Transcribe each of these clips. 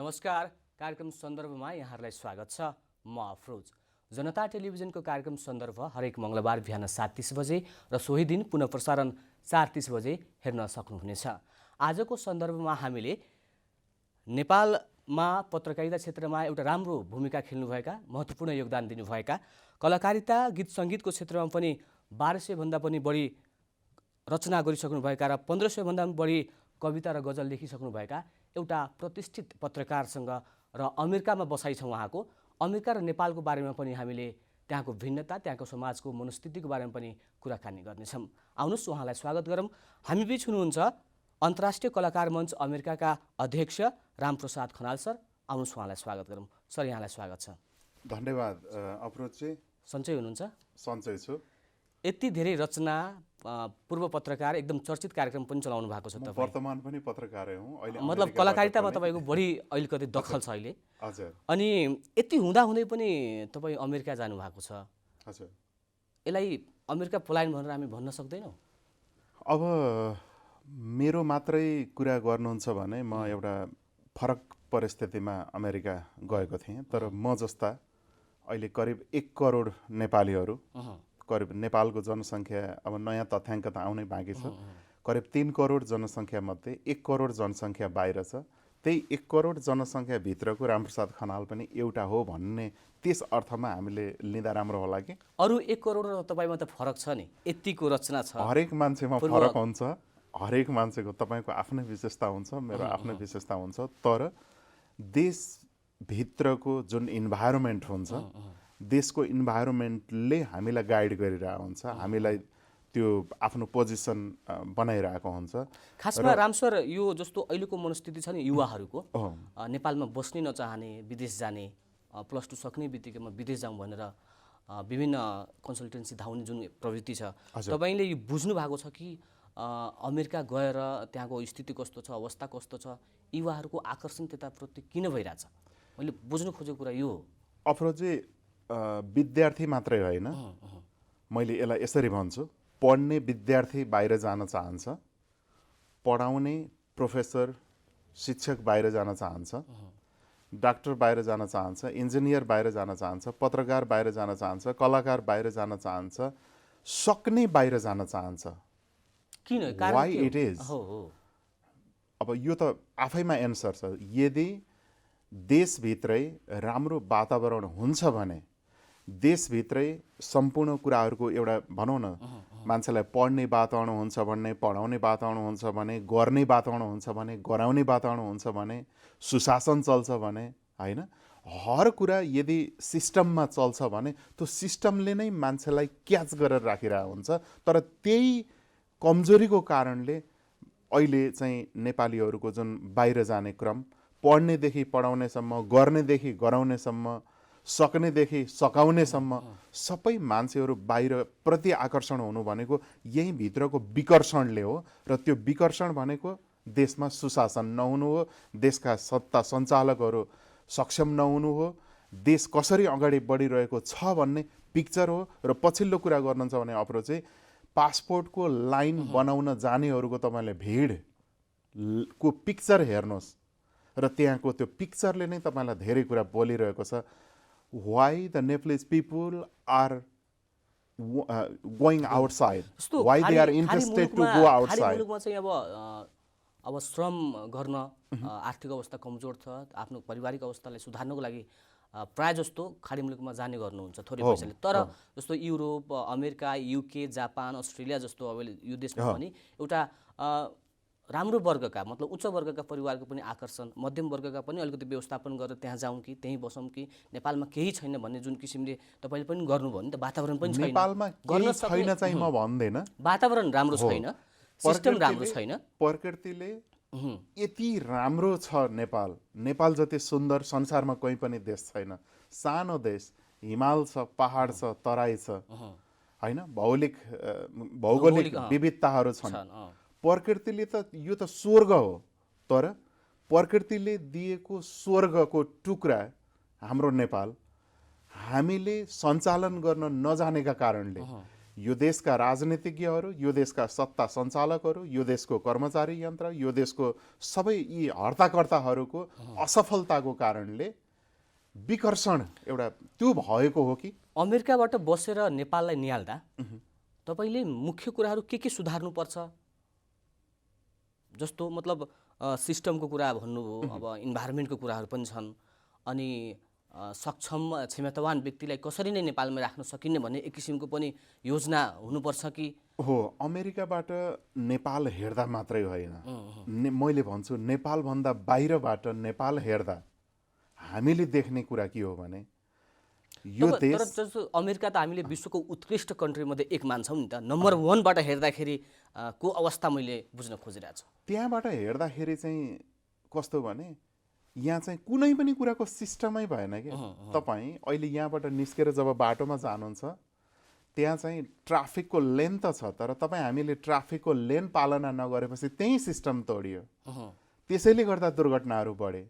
नमस्कार। कार्यक्रम सन्दर्भमा यहाँहरूलाई स्वागत छ। म अफरोज। जनता टेलिभिजनको कार्यक्रम सन्दर्भ हरेक मङ्गलबार बिहान 7:30 बजे र सोही दिन पुनः प्रसारण 4:30 बजे हेर्न सक्नुहुनेछ। आजको सन्दर्भमा हामीले नेपालमा पत्रकारिता क्षेत्रमा एउटा राम्रो भूमिका खेल्नुभएका, महत्त्वपूर्ण योगदान दिनुभएका, कलाकारिता गीत सङ्गीतको क्षेत्रमा पनि 1200 भन्दा पनि बढी रचना गरिसक्नुभएका र 1500 भन्दा पनि बढी कविता र गजल लेखिसक्नुभएका एउटा प्रतिष्ठित पत्रकारसँग र अमेरिकामा बसाइ छ उहाँको। अमेरिका र नेपालको बारेमा पनि हामीले त्यहाँको भिन्नता, त्यहाँको समाजको मनस्थितिको बारेमा पनि कुराकानी गर्नेछौँ। आउनुहोस् उहाँलाई स्वागत गरौँ। हामी बीच हुनुहुन्छ अन्तर्राष्ट्रिय कलाकार मञ्च अमेरिकाका अध्यक्ष रामप्रसाद खनाल सर। आउनुहोस् उहाँलाई स्वागत गरौँ। सर, यहाँलाई स्वागत छ। धन्यवाद अफरोजजी। सन्चै हुनुहुन्छ? सन्चै छु। यति धेरै रचना, पूर्व पत्रकार, एकदम चर्चित कार्यक्रम पनि चलाउनु भएको छ तपाईँ। वर्तमान पनि पत्रकारै हुँ अहिले। मतलब कलाकारितामा तपाईँको बढी अहिले कतै दखल छ अहिले। हजुर। अनि यति हुँदाहुँदै पनि तपाईँ अमेरिका जानुभएको छ। हजुर। यसलाई अमेरिका पलायन भनेर हामी भन्न सक्दैनौँ? अब मेरो मात्रै कुरा गर्नुहुन्छ भने म एउटा फरक परिस्थितिमा अमेरिका गएको थिएँ। तर म जस्ता अहिले करिब 1 करोड नेपालीहरू, करिब नेपालको जनसङ्ख्या अब नयाँ तथ्याङ्क त आउनै बाँकी छ, करिब 3 करोड जनसङ्ख्या मध्ये 1 करोड जनसङ्ख्या बाहिर छ। त्यही 1 करोड जनसङ्ख्याभित्रको रामप्रसाद खनाल पनि एउटा हो भन्ने त्यस अर्थमा हामीले लिँदा राम्रो होला कि। अरू 1 करोड र तपाईँमा त फरक छ नि, यतिको रचना छ। हरेक मान्छेमा फरक हुन्छ, हरेक मान्छेको तपाईँको आफ्नै विशेषता हुन्छ, मेरो आफ्नै विशेषता हुन्छ। तर देशभित्रको जुन इन्भाइरोमेन्ट हुन्छ, देशको इन्भाइरोमेन्टले हामीलाई गाइड गरिरहेको हुन्छ, हामीलाई त्यो आफ्नो पोजिसन बनाइरहेको हुन्छ। खासमा रामसर, यो जस्तो अहिलेको मनस्थिति छ नि युवाहरूको, नेपालमा बस्नै नचाहने, विदेश जाने, +2 सक्ने बित्तिकैमा विदेश जाउँ भनेर विभिन्न कन्सल्टेन्सी धाउने जुन प्रवृत्ति छ, तपाईँले यो बुझ्नु भएको छ कि अमेरिका गएर त्यहाँको स्थिति कस्तो छ, अवस्था कस्तो छ, युवाहरूको आकर्षण त्यताप्रति किन भइरहेछ? मैले बुझ्नु खोजेको कुरा यो हो। अफरोजी, विद्यार्थी मात्रै होइन, मैले यसलाई यसरी भन्छु, पढ्ने विद्यार्थी बाहिर जान चाहन्छ, पढाउने प्रोफेसर, शिक्षक बाहिर जान चाहन्छ, डाक्टर बाहिर जान चाहन्छ, इन्जिनियर बाहिर जान चाहन्छ, पत्रकार बाहिर जान चाहन्छ, कलाकार बाहिर जान चाहन्छ, सक्ने बाहिर जान चाहन्छ। किन? Why it is? अब यो त आफैमा एन्सर छ। यदि देशभित्रै राम्रो वातावरण हुन्छ भने, देशभित्रै सम्पूर्ण कुराहरूको एउटा भनौँ न, मान्छेलाई पढ्ने वातावरण हुन्छ भने, पढाउने वातावरण हुन्छ भने, गर्ने वातावरण हुन्छ भने, गराउने वातावरण हुन्छ भने, सुशासन चल्छ भने, होइन, हर कुरा यदि सिस्टममा चल्छ भने त्यो सिस्टमले नै मान्छेलाई क्याच गरेर राखिरहेको हुन्छ। तर त्यही कमजोरीको कारणले अहिले चाहिँ नेपालीहरूको जुन बाहिर जाने क्रम, पढ्नेदेखि पढाउनेसम्म, गर्नेदेखि गराउनेसम्म, सक्नेदेखि सकाउनेसम्म सबै मान्छेहरू बाहिर प्रति आकर्षण हुनु भनेको यही भित्रको विकर्षणले हो। र त्यो विकर्षण भनेको देशमा सुशासन नहुनु हो, देशका सत्ता सञ्चालकहरू सक्षम नहुनु हो, देश कसरी अगाडि बढिरहेको छ भन्ने पिक्चर हो। र पछिल्लो कुरा गर्नुहुन्छ भने अप्रोच चाहिँ पासपोर्टको लाइन बनाउन जानेहरूको तपाईँले भिडको पिक्चर हेर्नुहोस्, र त्यहाँको त्यो पिक्चरले नै तपाईँलाई धेरै कुरा बोलिरहेको छ। Why the Nepalese people are going outside? Why they are interested to go outside? मुलुकमा चाहिँ अब श्रम गर्न आर्थिक अवस्था कमजोर छ, आफ्नो पारिवारिक अवस्थालाई सुधार्नको लागि प्राय जस्तो खाडी मुलुकमा जाने गर्नुहुन्छ थोरै पैसाले। तर जस्तो Europe, America, UK, Japan, Australia जस्तो अब यो देशमा पनि एउटा राम्रो वर्गका, मतलब उच्च वर्गका परिवारको पनि आकर्षण, मध्यम वर्गका पनि अलिकति व्यवस्थापन गरेर त्यहाँ जाउँ कि त्यहीँ बसौँ कि, नेपालमा केही छैन भन्ने जुन किसिमले तपाईँले पनि गर्नुभयो नि त, वातावरण पनि छैन, नेपालमा केही छैन चाहिँ म भन्दैन, वातावरण राम्रो छैन, सिस्टम राम्रो छैन, प्रकृतिले यति राम्रो छ। नेपाल जति सुन्दर संसारमा कोही पनि देश छैन। सानो देश, हिमाल छ, पहाड छ, तराई छ, होइन, भौगोलिक विविधताहरू छन्। प्रकृतिले त यो त स्वर्ग हो। तर प्रकृतिले दिएको स्वर्गको टुक्रा हाम्रो नेपाल हामीले सञ्चालन गर्न नजानेका कारणले यो देशका राजनीतिज्ञहरू, यो देशका सत्ता सञ्चालकहरू, यो देशको कर्मचारी यन्त्र, यो देशको सबै यी हर्ताकर्ताहरूको असफलताको कारणले विकर्षण एउटा त्यो भएको हो कि अमेरिकाबाट बसेर नेपाललाई निहाल्दा तपाईँले मुख्य कुराहरू के सुधार्नुपर्छ जस्तो मतलब सिस्टमको कुरा भन्नुभयो, अब इन्भाइरोमेन्टको कुराहरू पनि छन्, अनि सक्षम क्षमतावान व्यक्तिलाई कसरी नै नेपालमा राख्न सकिने भन्ने एक किसिमको पनि योजना हुनुपर्छ कि हो। अमेरिकाबाट नेपाल हेर्दा मात्रै होइन, मैले भन्छु नेपालभन्दा बाहिरबाट नेपाल हेर्दा हामीले देख्ने कुरा के हो भने यो देश, तर जस्तो अमेरिका त हामीले विश्वको उत्कृष्ट कन्ट्री मध्ये एक मान्छौँ नि त, नम्बर 1 बाट हेर्दाखेरि को अवस्था मैले बुझ्न खोजिरहेको छु। त्यहाँबाट हेर्दाखेरि चाहिँ कस्तो भने यहाँ चाहिँ कुनै पनि कुराको सिस्टमै भएन कि। तपाईँ अहिले यहाँबाट निस्केर जब बाटोमा जानुहुन्छ त्यहाँ चाहिँ ट्राफिकको लेन त छ, तर तपाईँ हामीले ट्राफिकको लेन पालना नगरेपछि त्यही सिस्टम तोडियो। त्यसैले गर्दा दुर्घटनाहरू बढे।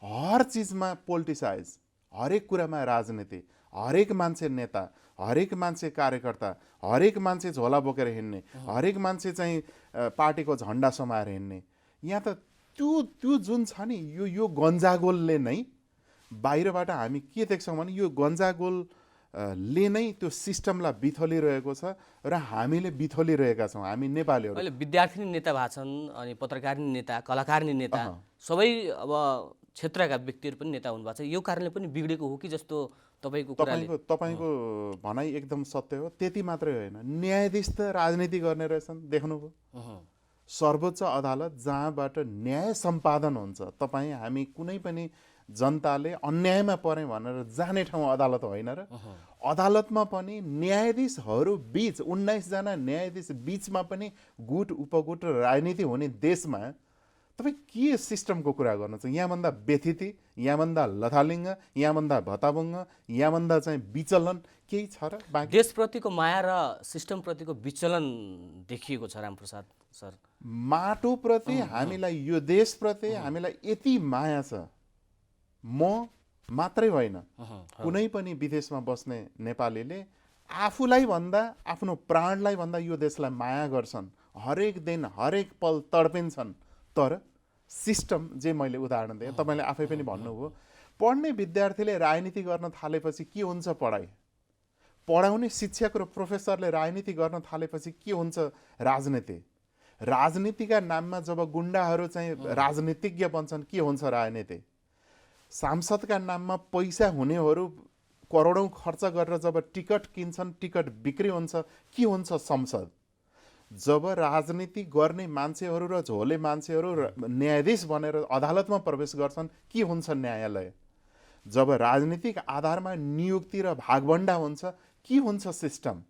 हर चिजमा पोलिटिसाइज, हरेक कुरामा राजनीति, हरेक मान्छे नेता, हरेक मान्छे कार्यकर्ता, हरेक मान्छे झोला बोकेर हिँड्ने, हरेक मान्छे चाहिँ पार्टीको झन्डा समाएर हिँड्ने। यहाँ त त्यो जुन छ नि यो गन्जागोलले नै बाहिरबाट हामी के देख्छौँ भने यो गन्जागोलले नै त्यो सिस्टमलाई बिथोलिरहेको छ र हामीले बिथोलिरहेका छौँ हामी नेपालीहरू। अहिले विद्यार्थी नेता भएको छन्, अनि पत्रकार नेता, कलाकार नेता, सबै अब क्षेत्रका व्यक्तिहरू पनि नेता हुनुभएको छ। यो कारणले पनि बिग्डेको हो कि जस्तो तपाईँको भनाइ एकदम सत्य हो। त्यति मात्रै होइन, न्यायाधीश त राजनीति गर्ने रहेछन्, देख्नुभयो। सर्वोच्च अदालत जहाँबाट न्याय सम्पादन हुन्छ, तपाईँ हामी कुनै पनि जनताले अन्यायमा परे भनेर जाने ठाउँ अदालत होइन र। अदालतमा पनि न्यायाधीशहरू बीच 19 जना न्यायाधीश बीचमा पनि गुट उपगुट र राजनीति हुने देशमा तपाईँ के सिस्टमको कुरा गर्नुहुन्छ? यहाँभन्दा व्यथिति, यहाँभन्दा लथालिङ्ग, यहाँभन्दा भताभुङ्ग, यहाँभन्दा चाहिँ विचलन केही छ र? बाँकी देशप्रतिको माया र सिस्टमप्रतिको विचलन देखिएको छ रामप्रसाद सर। माटोप्रति हामीलाई, यो देशप्रति हामीलाई यति माया छ। म मात्रै होइन, कुनै पनि विदेशमा बस्ने नेपालीले आफूलाई भन्दा, आफ्नो प्राणलाई भन्दा यो देशलाई माया गर्छन्। हरेक दिन हरेक पल तडपिन्छन्। तर सिस्टम, जे मैले उदाहरण दिएँ, तपाईँले आफै पनि भन्नुभयो, पढ्ने विद्यार्थीले राजनीति गर्न थालेपछि के हुन्छ? पढाउने शिक्षक र प्रोफेसरले राजनीति गर्न थालेपछि के हुन्छ? राजनीति। राजनीतिका नाममा जब गुण्डाहरू चाहिँ राजनीतिज्ञ बन्छन् के हुन्छ? राजनीति। सांसदका नाममा पैसा हुनेहरू करोडौँ खर्च गरेर जब टिकट किन्छन्, टिकट बिक्री हुन्छ, के हुन्छ? संसद। जब राजनीति गर्ने मान्छेहरू र झोले मान्छेहरू न्यायाधीश बनेर अदालतमा प्रवेश गर्छन् के हुन्छ? न्यायालय। जब राजनीतिक आधारमा नियुक्ति र भागभण्डा हुन्छ के हुन्छ? सिस्टम।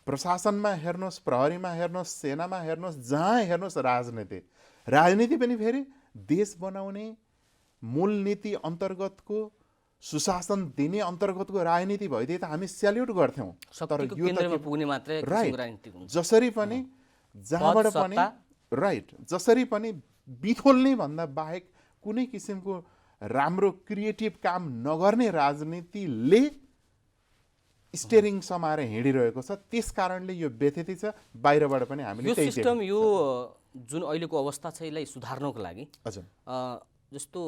प्रशासनमा हेर्नुहोस्, प्रहरीमा हेर्नुहोस्, सेनामा हेर्नुहोस्, जहाँ हेर्नुहोस् राजनीति। राजनीति पनि फेरि देश बनाउने मूल नीति अन्तर्गतको, सुशासन दिने अन्तर्गतको राजनीति भइदिए त हामी स्याल्युट गर्थ्यौँ। तर यो केन्द्रमा पुग्ने मात्रै राजनीति हुन्छ। जसरी पनि जहाँबाट पनि राइट, जसरी पनि बिथोल्ने भन्दा बाहेक कुनै किसिमको राम्रो क्रिएटिभ काम नगर्ने राजनीतिले स्टेरिङ समाएर हिँडिरहेको छ। त्यस कारणले यो व्यथिति छ। बाहिरबाट पनि हामीले यो सिस्टम, यो जुन अहिलेको अवस्था छ, यसलाई सुधार्नको लागि हजुर जस्तो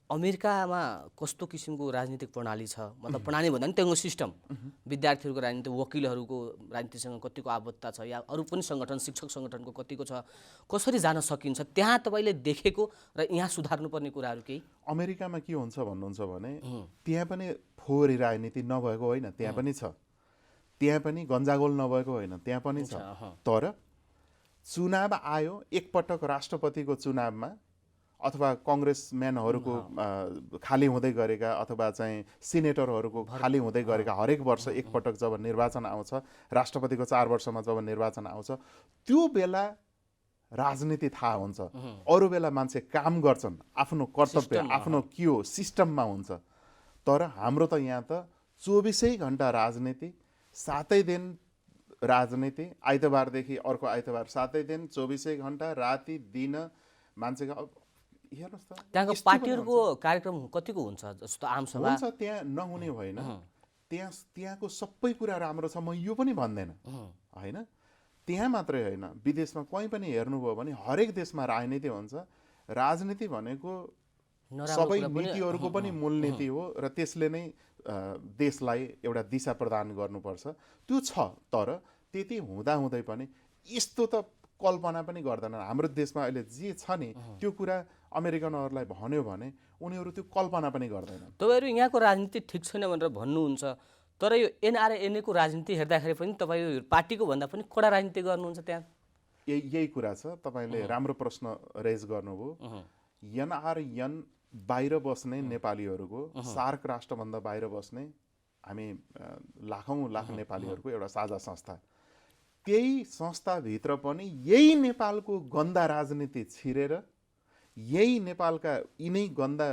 अमेरिकामा कस्तो किसिमको राजनीतिक प्रणाली छ, मतलब प्रणाली भन्दा पनि त्यहाँको सिस्टम, विद्यार्थीहरूको राजनीति, वकिलहरूको राजनीतिसँग कतिको आबद्धता छ, या अरू पनि सङ्गठन, शिक्षक सङ्गठनको कतिको छ, कसरी जान सकिन्छ? त्यहाँ तपाईँले देखेको र यहाँ सुधार्नुपर्ने कुराहरू केही? अमेरिकामा के हुन्छ भन्नुहुन्छ भने त्यहाँ पनि फोहोरी राजनीति नभएको होइन, त्यहाँ पनि छ। त्यहाँ पनि गन्जागोल नभएको होइन, त्यहाँ पनि छ। तर चुनाव आयो, एकपटक राष्ट्रपतिको चुनावमा अथवा कङ्ग्रेसम्यानहरूको खाली हुँदै गरेका, अथवा चाहिँ सिनेटरहरूको खाली हुँदै गरेका, हरेक वर्ष एकपटक जब निर्वाचन आउँछ, राष्ट्रपतिको 4 वर्षमा जब निर्वाचन आउँछ, त्यो बेला राजनीति थाहा हुन्छ। अरू बेला मान्छे काम गर्छन्, आफ्नो कर्तव्य, आफ्नो के हो सिस्टममा हुन्छ। तर हाम्रो त यहाँ त 24 घण्टा राजनीति, 7 दिन राजनीति, आइतबारदेखि अर्को आइतबार 7 दिन, 24 घण्टा, राति दिन मान्छेको। हेर्नुहोस् त त्यहाँको पार्टीहरूको कार्यक्रम कतिको हुन्छ? जस्तो आमसभा हुन्छ, त्यहाँ नहुने होइन। त्यहाँको सबै कुरा राम्रो छ म यो पनि भन्दैन होइन। त्यहाँ मात्रै होइन, विदेशमा कहीँ पनि हेर्नुभयो भने हरेक देशमा राजनीति हुन्छ। राजनीति भनेको सबै नीतिहरूको पनि मूल नीति हो र त्यसले नै देशलाई एउटा दिशा प्रदान गर्नुपर्छ, त्यो छ। तर त्यति हुँदाहुँदै पनि यस्तो त कल्पना पनि गर्दैनन्। हाम्रो देशमा अहिले जे छ नि त्यो कुरा अमेरिकनहरूलाई भन्यो भने उनीहरू त्यो कल्पना पनि गर्दैनन्। तपाईँहरू यहाँको राजनीति ठिक छैन भनेर भन्नुहुन्छ, तर यो एनआरएनको राजनीति हेर्दाखेरि पनि तपाईँ पार्टीको भन्दा पनि कडा राजनीति गर्नुहुन्छ त्यहाँ। यही कुरा छ, तपाईँले राम्रो प्रश्न रेज गर्नुभयो। एनआरएन बाहिर बस्ने नेपालीहरूको, सार्क राष्ट्रभन्दा बाहिर बस्ने हामी लाखौँ लाख नेपालीहरूको एउटा साझा संस्था। त्यही संस्थाभित्र पनि यही नेपालको गन्दा राजनीति छिरेर, यही नेपालका यिनै गन्दा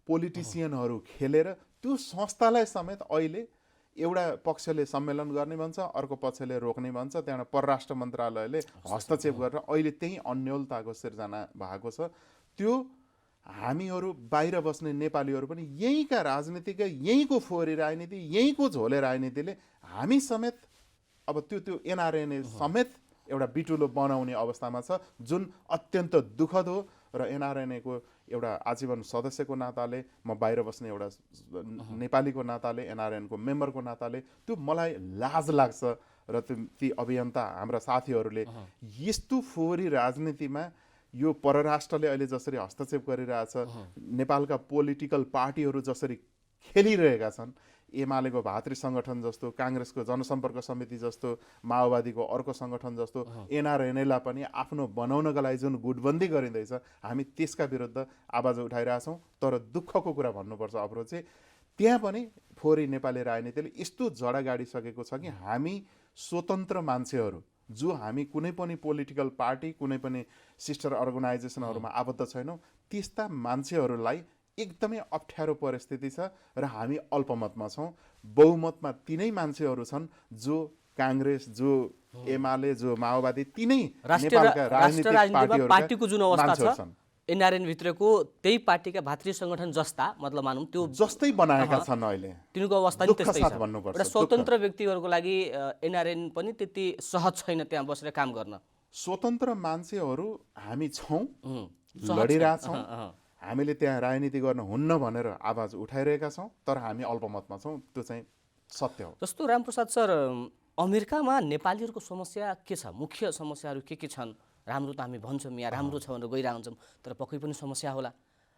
पोलिटिसियनहरू खेलेर त्यो संस्थालाई समेत अहिले एउटा पक्षले सम्मेलन गर्ने भन्छ, अर्को पक्षले रोक्ने भन्छ। त्यहाँबाट परराष्ट्र मन्त्रालयले हस्तक्षेप गरेर अहिले त्यही अन्योलताको सिर्जना भएको छ। त्यो हामीहरू बाहिर बस्ने नेपालीहरू पनि यहीँका राजनीतिका, यहीँको फोहोरी राजनीति, यहीँको झोले राजनीतिले हामी समेत अब त्यो एनआरएनए समेत एउटा बिटुलो बनाउने अवस्थामा छ, जुन अत्यन्त दुःखद हो। र एनआरएनएको एउटा आजीवन सदस्यको नाताले, म बाहिर बस्ने एउटा नेपालीको नाताले, एनआरएनको मेम्बरको नाताले त्यो मलाई लाज लाग्छ। र ती अभियन्ता हाम्रा साथीहरूले यस्तो फोहोरी राजनीतिमा यो परराष्ट्रले अहिले जसरी हस्तक्षेप गरिरहेछ, नेपालका पोलिटिकल पार्टीहरू जसरी खेलिरहेका छन्, एमालेको भातृ सङ्गठन जस्तो, काङ्ग्रेसको जनसम्पर्क समिति जस्तो, माओवादीको अर्को सङ्गठन जस्तो, एनआरएनएलाई पनि आफ्नो बनाउनका लागि जुन गुटबन्दी गरिँदैछ, हामी त्यसका विरुद्ध आवाज उठाइरहेछौँ। तर दुःखको कुरा भन्नुपर्छ अप्रोच चाहिँ त्यहाँ पनि फोहोरी नेपाली राजनीतिले यस्तो जडा गाडिसकेको छ कि हामी स्वतन्त्र मान्छेहरू, जो हामी कुनै पनि पोलिटिकल पार्टी, कुनै पनि सिस्टर अर्गनाइजेसनहरूमा आबद्ध छैनौँ, त्यस्ता मान्छेहरूलाई एकदमै अप्ठ्यारो परिस्थिति छ। र हामी अल्पमतमा छौँ। बहुमतमा तिनै मान्छेहरू छन् जो काङ्ग्रेस, जो एमाले, जो माओवादी, तिनै नेपालका राजनीतिक पार्टीको जुन अवस्था छ, एनआरएन भित्रको त्यही पार्टीका भातृ सङ्गठन जस्ता, मतलब मानौँ त्यो जस्तै बनाएका छन् अहिले। तिनीको अवस्था नि त्यस्तै छ। एउटा स्वतन्त्र व्यक्तिहरूको लागि एनआरएन पनि त्यति सहज छैन त्यहाँ बसेर काम गर्न। स्वतन्त्र मान्छेहरू हामी छौँ, लडिरहेछौँ। हामीले त्यहाँ राजनीति गर्न हुन्न भनेर आवाज उठाइरहेका छौँ, तर हामी अल्पमतमा छौँ। त्यो चाहिँ सत्य हो। जस्तो रामप्रसाद सर, अमेरिकामा नेपालीहरूको समस्या के छ? मुख्य समस्याहरू के छन्? राम्रो त हामी भन्छौँ यहाँ राम्रो छ भनेर गइरहन्छौँ, तर पक्कै पनि समस्या होला।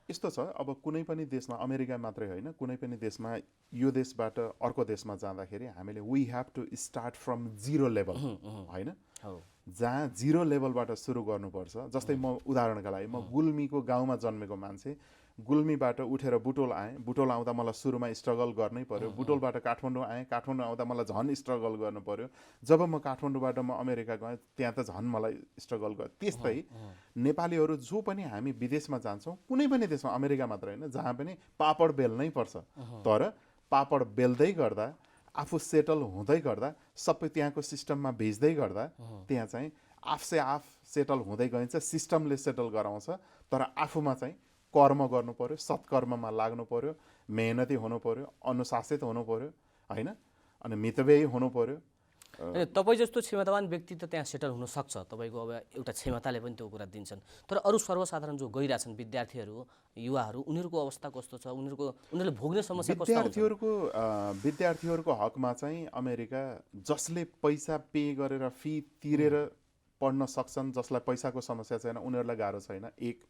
यस्तो छ, अब कुनै पनि देशमा, अमेरिका मात्रै होइन, कुनै पनि देशमा यो देशबाट अर्को देशमा जाँदाखेरि हामीले we have to start from zero level होइन, जहाँ जिरो लेभलबाट सुरु गर्नुपर्छ। जस्तै म उदाहरणका लागि, म गुल्मीको गाउँमा जन्मेको मान्छे, गुल्मीबाट उठेर बुटोल आएँ। बुटोल आउँदा मलाई सुरुमा स्ट्रगल गर्नै पर्यो। बुटोलबाट काठमाडौँ आएँ। काठमाडौँ आउँदा मलाई झन् स्ट्रगल गर्नु पर्यो। जब म काठमाडौँबाट म अमेरिका गएँ, त्यहाँ त झन् मलाई स्ट्रगल गर्यो। त्यस्तै नेपालीहरू जो पनि हामी विदेशमा जान्छौँ, कुनै पनि देशमा, अमेरिका मात्र होइन, जहाँ पनि पापड बेल्नै पर्छ। तर पापड बेल्दै गर्दा, आफू सेटल हुँदै गर्दा, सबै त्यहाँको सिस्टममा भिज्दै गर्दा, त्यहाँ चाहिँ आफसे आफ सेटल हुँदै गइन्छ। सिस्टमले सेटल गराउँछ। तर आफूमा चाहिँ कर्म गर्नु पर्यो, सत्कर्ममा लाग्नु पर्यो, मेहनती हुनु पर्यो, अनुशासित हुनु पर्यो होइन, अनि मितव्ययी हुनु पर्यो। तपाईँ जस्तो क्षमतावान व्यक्ति त त्यहाँ सेटल हुन सक्छ, तपाईँको अब एउटा क्षमताले पनि त्यो कुरा दिन्छन्। तर अरू सर्वसाधारण जो गइरहेछन्, विद्यार्थीहरू, युवाहरू, उनीहरूको अवस्था कस्तो छ? उनीहरूले भोग्ने समस्या कस्तो हुन्छ? विद्यार्थीहरूको हकमा चाहिँ अमेरिका जसले पैसा पे गरेर फी तिरेर पढ्न सक्छन्, जसलाई पैसाको समस्या छैन, उनीहरूलाई गाह्रो छैन। एक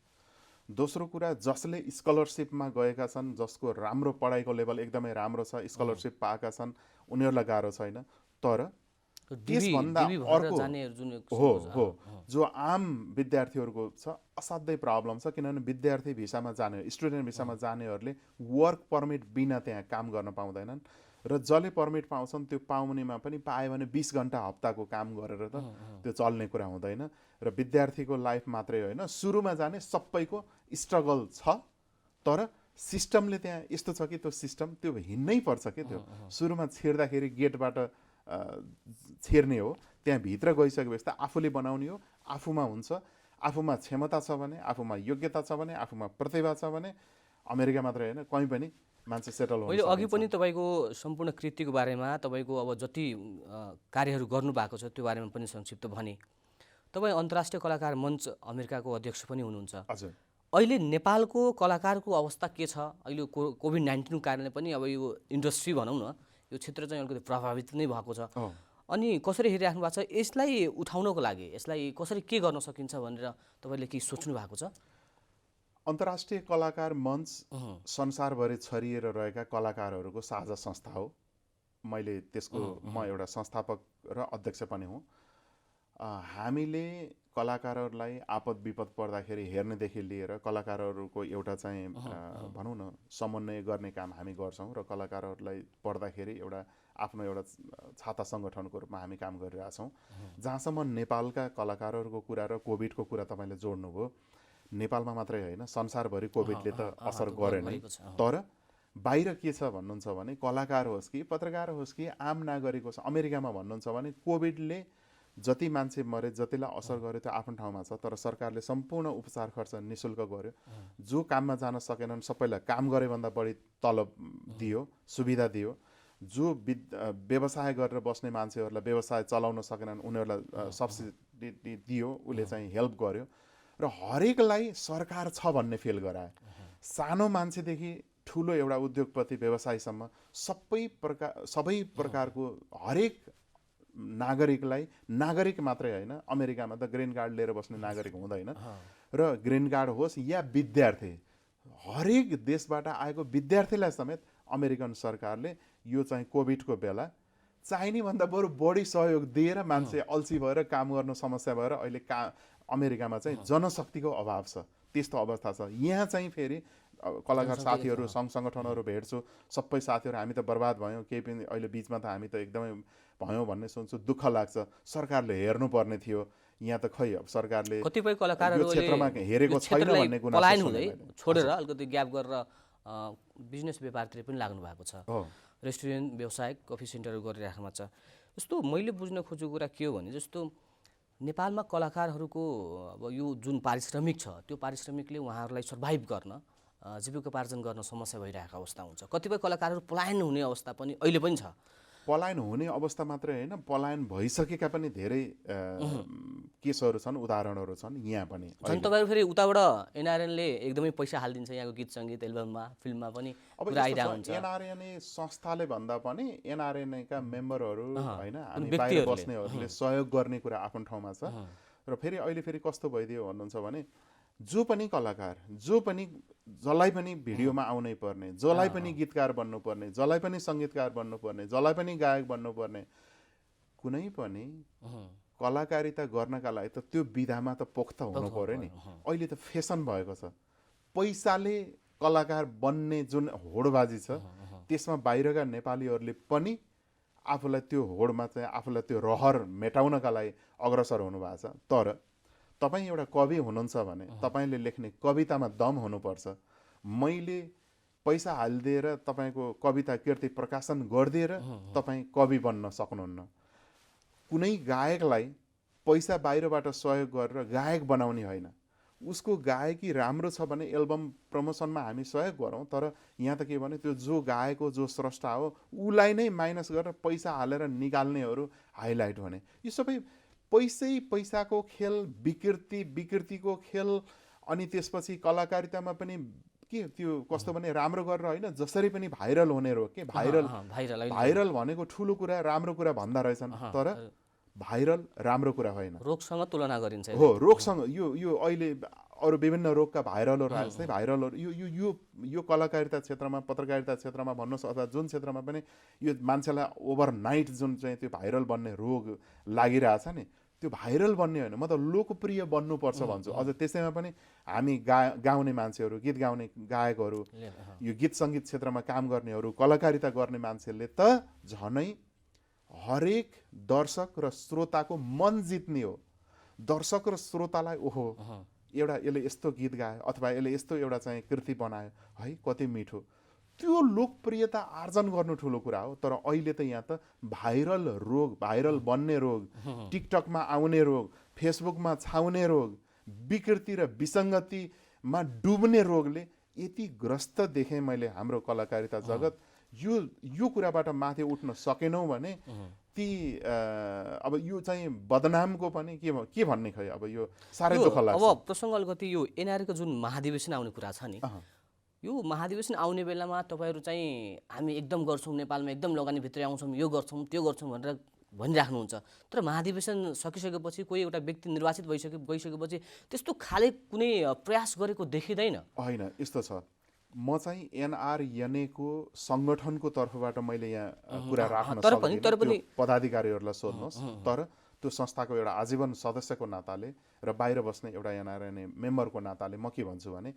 दोस्रो कुरा, जसले स्कलरसिपमा गएका छन्, जसको राम्रो पढाइको लेभल एकदमै राम्रो छ, स्कलरसिप पाएका छन्, उनीहरूलाई गाह्रो छैन। तर त्यसभन्दा अर्को हो जो आम विद्यार्थीहरूको छ, असाध्यै प्रब्लम छ। किनभने विद्यार्थी भिसामा जाने, स्टुडेन्ट भिसामा जानेहरूले वर्क पर्मिट बिना त्यहाँ काम गर्न पाउँदैनन्। र जसले पर्मिट पाउँछन् त्यो पाउनेमा पनि पायो भने 20 घन्टा हप्ताको काम गरेर त त्यो चल्ने कुरा हुँदैन। र विद्यार्थीको लाइफ मात्रै होइन, सुरुमा जाने सबैको स्ट्रगल छ। तर सिस्टमले त्यहाँ यस्तो छ कि त्यो सिस्टम त्यो हिँड्नै पर्छ कि त्यो सुरुमा छिर्दाखेरि गेटबाट छिर्ने हो। त्यहाँ भित्र गइसकेपछि त आफूले बनाउने हो। आफूमा हुन्छ, आफूमा क्षमता छ भने, आफूमा योग्यता छ भने, आफूमा प्रतिभा छ भने, अमेरिका मात्रै होइन, कहीँ पनि मान्छे सेटल हुन मैले अघि सकिन्छ। पनि तपाईँको सम्पूर्ण कृतिको बारेमा तपाईँको अब जति कार्यहरू गर्नुभएको छ त्यो बारेमा पनि संक्षिप्त भने। तपाईँ अन्तर्राष्ट्रिय कलाकार मञ्च अमेरिकाको अध्यक्ष पनि हुनुहुन्छ। हजुर। अहिले नेपालको कलाकारको अवस्था के छ? अहिले कोभिड-19को कारणले पनि अब यो इन्डस्ट्री भनौँ न, यो क्षेत्र चाहिँ अलिकति प्रभावित नै भएको छ। अनि कसरी हेरिराख्नु भएको छ? यसलाई उठाउनको लागि यसलाई कसरी के गर्न सकिन्छ भनेर तपाईँले के सोच्नु भएको छ? अन्तर्राष्ट्रिय कलाकार मञ्च संसारभरि छरिएर रहेका कलाकारहरूको साझा संस्था हो। मैले त्यसको म एउटा संस्थापक र अध्यक्ष पनि हुँ। हामीले कलाकारहरूलाई आपद विपद पर्दाखेरि हेर्नेदेखि लिएर कलाकारहरूको एउटा चाहिँ भनौँ न समन्वय गर्ने काम हामी गर्छौँ र कलाकारहरूलाई पर्दाखेरि एउटा आफ्नो एउटा छाता सङ्गठनको रूपमा हामी काम गरिरहेछौँ। जहाँसम्म नेपालका कलाकारहरूको कुरा र कोभिडको कुरा तपाईँले जोड्नुभयो, नेपालमा मात्रै होइन संसारभरि कोभिडले त असर गरे नै। तर बाहिर के छ भन्नुहुन्छ भने कलाकार होस् कि पत्रकार होस् कि आम नागरिक होस्, अमेरिकामा भन्नुहुन्छ भने कोभिडले जति मान्छे मरे, जतिलाई असर गर्यो त्यो आफ्नो ठाउँमा छ, तर सरकारले सम्पूर्ण उपचार खर्च निःशुल्क गर्यो। जो काममा जान सकेनन् सबैलाई काम गरे भन्दा बढी तलब दियो, सुविधा दियो। जो व्यवसाय गरेर बस्ने मान्छेहरूलाई व्यवसाय चलाउन सकेनन् उनीहरूलाई सब्सिडी दियो, उसले चाहिँ हेल्प गर्यो र हरेकलाई सरकार छ भन्ने फिल गरायो। सानो मान्छेदेखि ठुलो एउटा उद्योगपति व्यवसायसम्म सबै प्रकारको हरेक नागरिकलाई, नागरिक मात्रै होइन, अमेरिकामा त ग्रिन कार्ड लिएर बस्ने नागरिक हुँदैन, र ग्रिन कार्ड होस् या विद्यार्थी, हरेक देशबाट आएको विद्यार्थीलाई समेत अमेरिकन सरकारले यो चाहिँ कोभिडको बेला चाहिने भन्दा बरु बढी सहयोग दिएर मान्छे अल्छी भएर काम गर्न समस्या भएर अहिले अमेरिकामा चाहिँ जनशक्तिको अभाव छ। त्यस्तो अवस्था छ। यहाँ चाहिँ फेरि कलाकार साथीहरू, सङ्घ सङ्गठनहरू भेट्छु, सबै साथीहरू हामी त बर्बाद भयौँ, केही पनि अहिले बिचमा त हामी त एकदमै भयौँ भन्ने सुन्छु। दुःख लाग्छ। सरकारले हेर्नुपर्ने थियो। यहाँ त खै अब सरकारले कतिपय कलाकारहरूले क्षेत्रमा हेरेको छैन भन्ने कुरा पलायन हुँदै छोडेर अलिकति ग्याप गरेर बिजनेस व्यापारतिर पनि लाग्नु भएको छ। रेस्टुरेन्ट व्यवसाय, कफी सेन्टरहरू गरिराख्नु छ। जस्तो मैले बुझ्न खोजेको कुरा के हो भने जस्तो नेपालमा कलाकारहरूको अब यो जुन पारिश्रमिक छ त्यो पारिश्रमिकले उहाँहरूलाई सर्भाइभ गर्न, जीविकोपार्जन गर्न समस्या भइरहेको अवस्था हुन्छ। कतिपय कलाकारहरू पलायन हुने अवस्था पनि अहिले पनि छ। पलायन हुने अवस्था मात्रै होइन, पलायन भइसकेका पनि धेरै केसहरू छन्, उदाहरणहरू छन् यहाँ पनि। झन् तपाईँहरू फेरि उताबाट एनआरएनले एकदमै पैसा हालिदिन्छ यहाँको गीत सङ्गीत एल्बममा, फिल्ममा पनि पुरा आइरहेको हुन्छ। एनआरएनए संस्थाले भन्दा पनि एनआरएनएका मेम्बरहरू होइन, हामी बाहिर बस्नेहरूले सहयोग गर्ने कुरा आफ्नो ठाउँमा छ। र फेरि अहिले फेरि कस्तो भइदियो भन्नुहुन्छ भने जो पनि कलाकार, जसलाई पनि भिडियोमा आउनै पर्ने, जसलाई पनि गीतकार बन्नुपर्ने, जसलाई पनि सङ्गीतकार बन्नुपर्ने, जसलाई पनि गायक बन्नुपर्ने, कुनै पनि कलाकारिता गर्नका लागि त त्यो विधामा त पोख्त हुनु पर्यो नि। अहिले त फेसन भएको छ। पैसाले कलाकार बन्ने जुन होडबाजी छ त्यसमा बाहिरका नेपालीहरूले पनि आफूलाई त्यो होडमा चाहिँ आफूलाई त्यो रहर मेटाउनका लागि अग्रसर हुनुभएको छ। तर तपाईँ एउटा कवि हुनुहुन्छ भने तपाईँले लेख्ने कवितामा दम हुनुपर्छ। मैले पैसा हालिदिएर तपाईँको कविता कृति प्रकाशन गरिदिएर तपाईँ कवि बन्न सक्नुहुन्न। कुनै गायकलाई पैसा बाहिरबाट सहयोग गरेर गायक बनाउने होइन। उसको गायकी राम्रो छ भने एल्बम प्रमोसनमा हामी सहयोग गरौँ, तर यहाँ त के भने त्यो जो गायक हो, जो स्रष्टा हो, उसलाई नै माइनस गरेर पैसा हालेर निकाल्नेहरू हाइलाइट हुने। यो सबै पैसाको खेल, विकृतिको खेल। अनि त्यसपछि कलाकारितामा पनि के त्यो कस्तो भने राम्रो गरेर होइन, जसरी पनि भाइरल हुने रोग के भाइरल भनेको ठुलो कुरा, राम्रो कुरा भन्दा रहेछन्, तर भाइरल राम्रो कुरा होइन, रोगसँग तुलना गरिन्छ। हो, रोगसँग यो अहिले अरू विभिन्न रोगका भाइरलहरू आए जस्तै भाइरलहरू यो कलाकारिता क्षेत्रमा, पत्रकारिता क्षेत्रमा भन्नुहोस् अथवा जुन क्षेत्रमा पनि यो मान्छेलाई ओभरनाइट जुन चाहिँ त्यो भाइरल बन्ने रोग लागिरहेछ नि, त्यो भाइरल बन्ने होइन, म त लोकप्रिय बन्नुपर्छ भन्छु। अझ त्यसैमा पनि हामी गाउने मान्छेहरू, गीत गाउने गायकहरू, यो गीत सङ्गीत क्षेत्रमा काम गर्नेहरू, कलाकारिता गर्ने मान्छेले त झनै हरेक दर्शक र श्रोताको मन जित्ने हो। दर्शक र श्रोतालाई ओहो एउटा यसले यस्तो गीत गायो अथवा यसले यस्तो एउटा चाहिँ कृति बनायो है, कति मिठो, त्यो लोकप्रियता आर्जन गर्नु ठुलो कुरा हो। तर अहिले त यहाँ त भाइरल रोग, भाइरल बन्ने रोग, टिकटकमा आउने रोग, फेसबुकमा छाउने रोग, विकृति र विसङ्गतिमा डुब्ने रोगले यति ग्रस्त देखेँ मैले हाम्रो कलाकारिता जगत यो कुराबाट माथि उठ्न सकेनौँ भने ती अब यो चाहिँ बदनामको पनि के भन्ने खै अब यो साह्रै दुःख लाग्छ। अब प्रसङ्ग अलिकति यो एनआरएको जुन महाधिवेशन आउने कुरा छ नि, यो महाधिवेशन आउने बेलामा तपाईँहरू चाहिँ हामी एकदम गर्छौँ, नेपालमा एकदम लगानीभित्रै आउँछौँ, यो गर्छौँ त्यो गर्छौँ भनेर भनिराख्नुहुन्छ। तर महाधिवेशन सकिसकेपछि कोही एउटा व्यक्ति निर्वाचित गइसकेपछि त्यस्तो खाले कुनै प्रयास गरेको देखिँदैन। होइन, यस्तो छ, म चाहिँ एनआरएनएको सङ्गठनको तर्फबाट मैले यहाँ कुरा राख्न सक्दिनँ, पदाधिकारीहरूलाई सोध्नुहोस्। तर त्यो संस्थाको एउटा आजीवन सदस्यको नाताले र बाहिर बस्ने एउटा एनआरएनए मेम्बरको नाताले म के भन्छु भने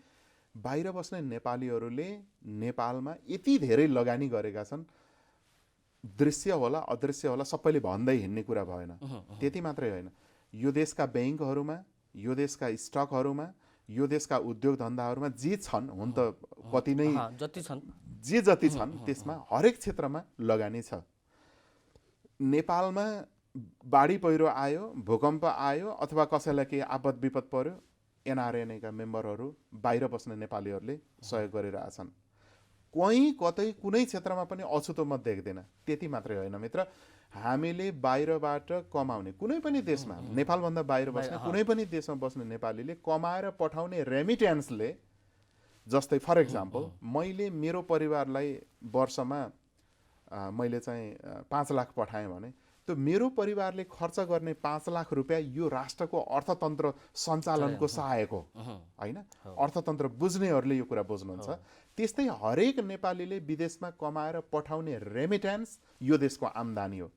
बाहिर बस्ने नेपालीहरूले नेपालमा यति धेरै लगानी गरेका छन्, दृश्य होला अदृश्य होला सबैले भन्दै हिँड्ने कुरा भएन। त्यति मात्रै होइन, यो देशका ब्याङ्कहरूमा, यो देशका स्टकहरूमा, यो देशका उद्योग धन्दाहरूमा जे छन्, हुन त कति नै जति छन् त्यसमा हरेक क्षेत्रमा लगानी छ। नेपालमा बाढी पहिरो आयो, भूकम्प आयो अथवा कसैलाई केही आपद विपद पर्यो, एनआरएनएका मेम्बरहरू बाहिर बस्ने नेपालीहरूले सहयोग गरिरहेछन्। कहीँ कतै कुनै क्षेत्रमा पनि अछुतो म देख्दैन। त्यति मात्रै होइन मित्र, हामीले बाहिरबाट कमाउने कुनै पनि देशमा, नेपालभन्दा बाहिर बस्ने कुनै पनि देशमा बस्ने नेपालीले कमाएर पठाउने रेमिट्यान्सले, जस्तै फर इक्जाम्पल मैले मेरो परिवारलाई वर्षमा मैले चाहिँ 5 लाख पठाएँ भने त्यो मेरो परिवारले खर्च गर्ने 5 लाख रुपियाँ यो राष्ट्रको अर्थतन्त्र सञ्चालनको सहायक हो, होइन? अर्थतन्त्र बुझ्नेहरूले यो कुरा बुझ्नुहुन्छ। त्यस्तै हरेक नेपालीले विदेशमा कमाएर पठाउने रेमिट्यान्स यो देशको आम्दानी हो।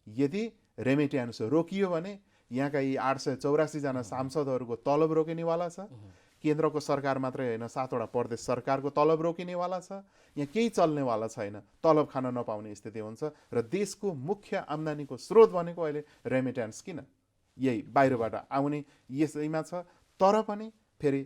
यदि रेमिट्यान्स रोकियो भने यहाँका यी 884 जना सांसदहरूको तलब रोकिनेवाला छ। केन्द्रको सरकार मात्रै होइन, 7 वटा प्रदेश सरकारको तलब रोकिनेवाला छ। यहाँ केही चल्नेवाला छैन, तलब खान नपाउने स्थिति हुन्छ। र देशको मुख्य आम्दानीको स्रोत भनेको अहिले रेमिट्यान्स किन, यही बाहिरबाट आउने यसैमा छ। तर पनि फेरि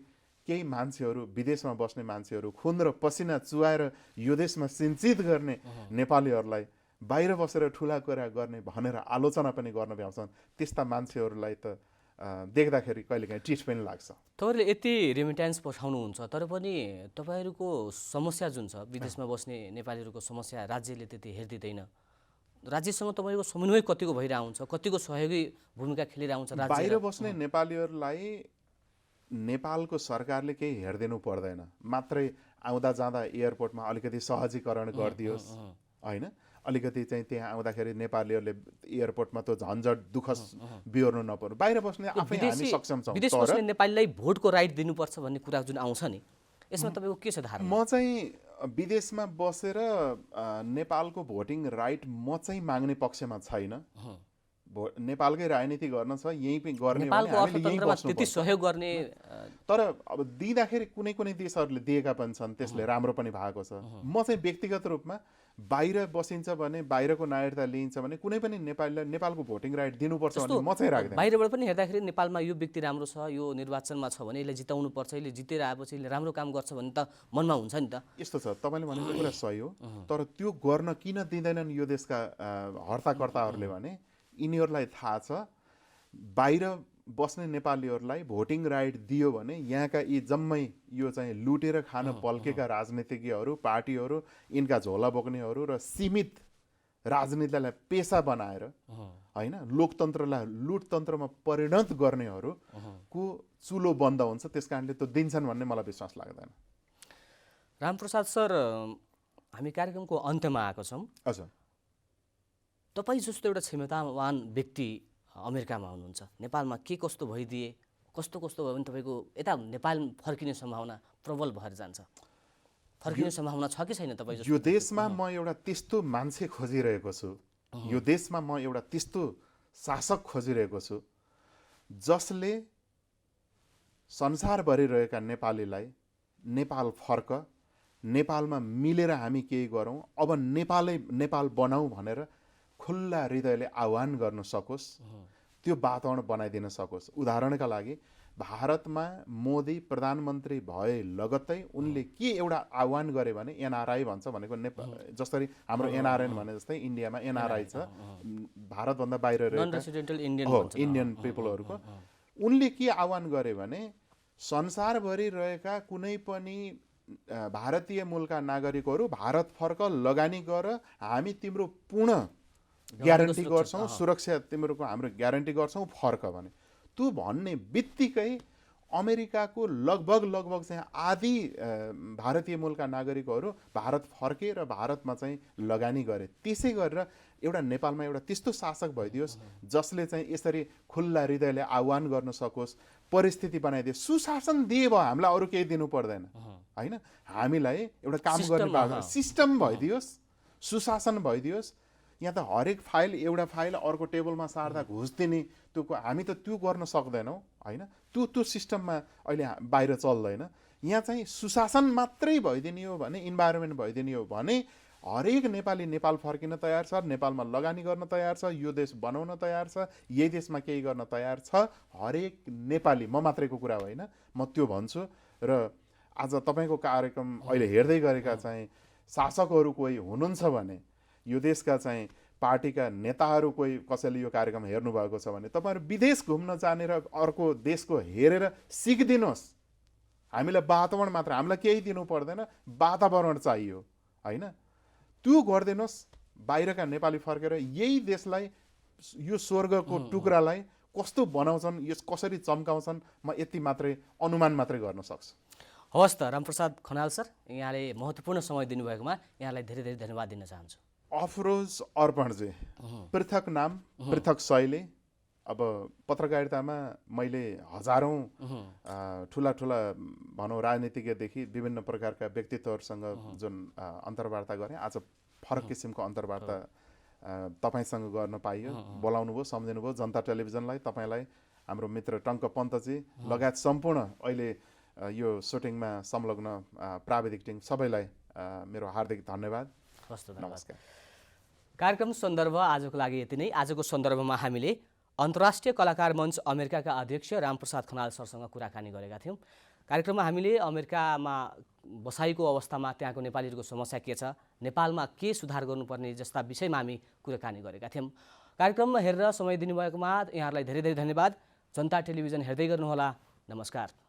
केही मान्छेहरू, विदेशमा बस्ने मान्छेहरू, खुन र पसिना चुहाएर यो देशमा सिन्चित गर्ने नेपालीहरूलाई बाहिर बसेर ठुला कुरा गर्ने भनेर आलोचना पनि गर्न भ्याउँछन्। त्यस्ता मान्छेहरूलाई त देख्दाखेरि कहिलेकाहीँ टिठ पनि लाग्छ। तपाईँहरूले यति रेमिट्यान्स पठाउनुहुन्छ, तर पनि तपाईँहरूको समस्या जुन छ, विदेशमा बस्ने नेपालीहरूको समस्या राज्यले त्यति हेरिदिँदैन। राज्यसँग तपाईँको समन्वय कतिको भइरहन्छ, कतिको सहयोगी भूमिका खेलिरहन्छ? बाहिर बस्ने नेपालीहरूलाई नेपालको सरकारले केही हेरिदिनु पर्दैन, मात्रै आउँदा जाँदा एयरपोर्टमा अलिकति सहजीकरण गरिदियोस्, होइन? अलिकति चाहिँ त्यहाँ आउँदाखेरि नेपालीहरूले एयरपोर्टमा त झन्झट दुःख बिहोर्नु नपर्नु। बाहिर बस्ने आफै हामी सक्षम छौँ। विदेश बस्ने नेपालीलाई भोटको राइट दिनुपर्छ भन्ने कुरा जुन आउँछ नि, यसमा तपाईँको के छ धारणा? म चाहिँ विदेशमा बसेर नेपालको भोटिङ राइट म चाहिँ माग्ने पक्षमा छैन। नेपालकै राजनीति गर्न छ, यहीँ पनि गर्ने, त्यति सहयोग गर्ने। तर अब दिँदाखेरि कुनै कुनै देशहरूले दिएका पनि छन्, त्यसले राम्रो पनि भएको छ। म चाहिँ व्यक्तिगत रूपमा बाहिर बसिन्छ भने, बाहिरको नागरिकता लिइन्छ भने कुनै पनि नेपालीलाई नेपालको भोटिङ राइट दिनुपर्छ भने म चाहिँ राख्दैन। बाहिरबाट पनि हेर्दाखेरि नेपालमा यो व्यक्ति राम्रो छ, यो निर्वाचनमा छ भने यसले जिताउनु पर्छ, यसले जितेर आएपछि यसले राम्रो काम गर्छ भन्ने त मनमा हुन्छ नि त। यस्तो छ, तपाईँले भनेको कुरा सही हो, तर त्यो गर्न किन दिँदैनन् यो देशका हर्ताकर्ताहरूले भने यिनीहरूलाई थाहा छ बाहिर बस्ने नेपालीहरूलाई भोटिङ राइट दियो भने यहाँका यी जम्मै यो चाहिँ लुटेर खान पल्केका राजनीतिज्ञहरू, पार्टीहरू, यिनका झोला बोक्नेहरू र सीमित राजनीतिलाई पेसा बनाएर, होइन, लोकतन्त्रलाई लुटतन्त्रमा परिणत गर्नेहरूको चुलो बन्द हुन्छ। त्यस कारणले त्यो दिन्छन् भन्ने मलाई विश्वास लाग्दैन। रामप्रसाद सर, हामी कार्यक्रमको अन्त्यमा आएको छौँ। हजुर, तपाईँ जस्तो एउटा क्षमतावान व्यक्ति अमेरिकामा हुनुहुन्छ, नेपालमा के कस्तो भइदिए, कस्तो भयो भने तपाईँको यता नेपाल फर्किने सम्भावना प्रबल भएर जान्छ, फर्किने सम्भावना छ कि छैन तपाईँ जस्तो? यो देशमा म एउटा त्यस्तो मान्छे खोजिरहेको छु, यो देशमा म एउटा त्यस्तो शासक खोजिरहेको छु जसले संसारभरि रहेका नेपालीलाई नेपाल फर्क, नेपालमा मिलेर हामी केही गरौँ, अब नेपाल बनाऊ भनेर खुल्ला हृदयले आह्वान गर्न सकोस्, त्यो वातावरण बनाइदिन सकोस्। उदाहरणका लागि भारतमा मोदी प्रधानमन्त्री भए लगत्तै उनले के एउटा आह्वान गरे भने एनआरआई भन्छ भनेको जसरी हाम्रो एनआरएन भने जस्तै इन्डियामा एनआरआई छ, भारतभन्दा बाहिर रहेका इन्डियन पिपलहरूको। उनले के आह्वान गरे भने संसारभरि रहेका कुनै पनि भारतीय मूलका नागरिकहरू भारत फर्क, लगानी गर, हामी तिम्रो पूर्ण ग्यारेन्टी गर्छौँ, सुरक्षा तिम्रो हाम्रो ग्यारेन्टी गर्छौँ, फर्क भने त्यो भन्ने बित्तिकै अमेरिकाको लगभग चाहिँ आधी भारतीय मूलका नागरिकहरू भारत फर्के र भारतमा चाहिँ लगानी गरे। त्यसै गरेर एउटा नेपालमा एउटा त्यस्तो शासक भइदियोस् जसले चाहिँ यसरी खुल्ला हृदयले आह्वान गर्न सकोस्, परिस्थिति बनाइदियोस्, सुशासन दिए भयो, हामीलाई अरू केही दिनु पर्दैन होइन। हामीलाई एउटा काम गर्ने सिस्टम भइदियोस्, सुशासन भइदियोस्। यहाँ त हरेक फाइल एउटा फाइल अर्को टेबलमा सार्दा घुस दिने त्यो हामी त त्यो गर्न सक्दैनौँ होइन। त्यो सिस्टममा अहिले बाहिर चल्दैन। यहाँ चाहिँ सुशासन मात्रै भइदिने हो भने, इन्भाइरोमेन्ट भइदिने हो भने हरेक नेपाली नेपाल फर्किन तयार छ, नेपालमा लगानी गर्न तयार छ, यो देश बनाउन तयार छ, यही देशमा केही गर्न तयार छ। हरेक नेपाली, म मात्रैको कुरा होइन, म त्यो भन्छु। र आज तपाईँको कार्यक्रम अहिले हेर्दै गरेका चाहिँ शासकहरू कोही हुनुहुन्छ भने, यो देशका चाहिँ पार्टीका नेताहरू कोही कसैले यो कार्यक्रम हेर्नुभएको छ भने तपाईँहरू विदेश घुम्न जाने र अर्को देशको हेरेर सिकिदिनुहोस्। हामीलाई वातावरण मात्र, हामीलाई केही दिनु पर्दैन, वातावरण चाहियो होइन। त्यो गरिदिनुहोस्। बाहिरका नेपाली फर्केर यही देशलाई, यो स्वर्गको टुक्रालाई कस्तो बनाउँछन्, यो कसरी चम्काउँछन्, म यति मात्रै अनुमान मात्रै गर्न सक्छु। हवस् त रामप्रसाद खनाल सर, यहाँले महत्त्वपूर्ण समय दिनुभएकोमा यहाँलाई धेरै धेरै धन्यवाद दिन चाहन्छु। अफरोज अर्पणजी, पृथक नाम, पृथक शैली। अब पत्रकारितामा मैले हजारौँ ठुला भनौँ राजनीतिज्ञदेखि विभिन्न प्रकारका व्यक्तित्वहरूसँग जुन अन्तर्वार्ता गरेँ, आज फरक किसिमको अन्तर्वार्ता तपाईँसँग गर्न पाइयो। बोलाउनु भयो, सम्झिनु भयो जनता टेलिभिजनलाई, तपाईँलाई, हाम्रो मित्र टङ्क पन्तजी लगायत सम्पूर्ण अहिले यो सुटिङमा संलग्न प्राविधिक टिम सबैलाई मेरो हार्दिक धन्यवाद। नमस्कार। कार्यक्रम सन्दर्भ आजको लागि यति नै। आजको सन्दर्भमा हामीले अन्तर्राष्ट्रिय कलाकार मञ्च अमेरिकाका अध्यक्ष रामप्रसाद खनाल सरसँग कुराकानी गरेका थियौँ। कार्यक्रममा हामीले अमेरिकामा बसाइको अवस्थामा त्यहाँको नेपालीहरूको समस्या के छ, नेपालमा के सुधार गर्नुपर्ने जस्ता विषयमा हामी कुराकानी गरेका थियौँ। कार्यक्रममा हेरेर समय दिनुभएकोमा यहाँहरूलाई धेरै धेरै धन्यवाद। जनता टेलिभिजन हेर्दै गर्नुहोला। नमस्कार।